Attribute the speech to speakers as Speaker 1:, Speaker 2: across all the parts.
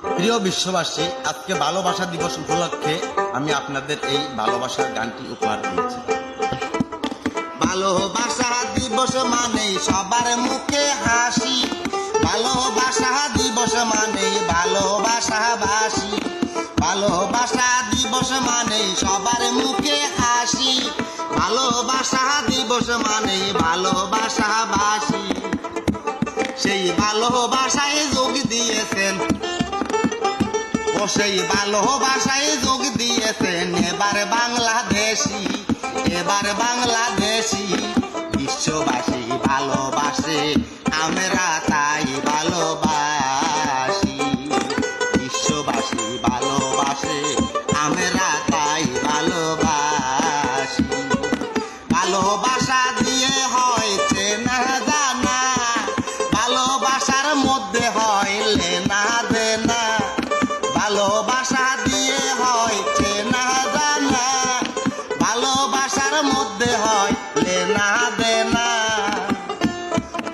Speaker 1: প্রিয় বিশ্ববাসী, আজকে ভালোবাসা দিবস উপলক্ষে আমি আপনাদের এই ভালোবাসার গানটি উপহার দিয়েছি। ভালোবাসা দিবস মানে সবার মুখে হাসি, ভালোবাসা দিবস মানে ভালোবাসাবাসী, ভালোবাসা দিবস মানে সবার মুখে হাসি, ভালোবাসা দিবস মানে ভালোবাসাবাসী। সেই ভালোবাসায় যোগ দিয়েছেন, ও সেই ভালোবাসায় যোগ দিয়েছেন এবার বাংলাদেশি, এবার বাংলাদেশি। বিশ্ববাসী ভালোবাসে, আমরা তাই ভালোবাসি। বিশ্ববাসী ভালোবাসে, আমরা তাই ভালোবাসি। ভালোবাসা দিয়ে হয় চেনা জানা, ভালোবাসার মধ্যে হয় লেনা দেনা, ভালোবাসা দিয়ে হয় চেনা জানা, ভালোবাসার মধ্যে হয় লেনা দেনা।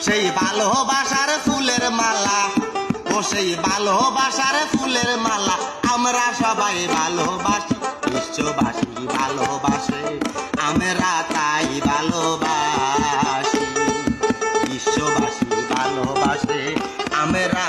Speaker 1: সেই ভালোবাসার ফুলের মালা, ও সেই ভালোবাসার ফুলের মালা আমরা সবাই ভালোবাসি। বিশ্ববাসী ভালোবাসে, আমরা তাই ভালোবাসি। বিশ্ববাসী ভালোবাসে, আমরা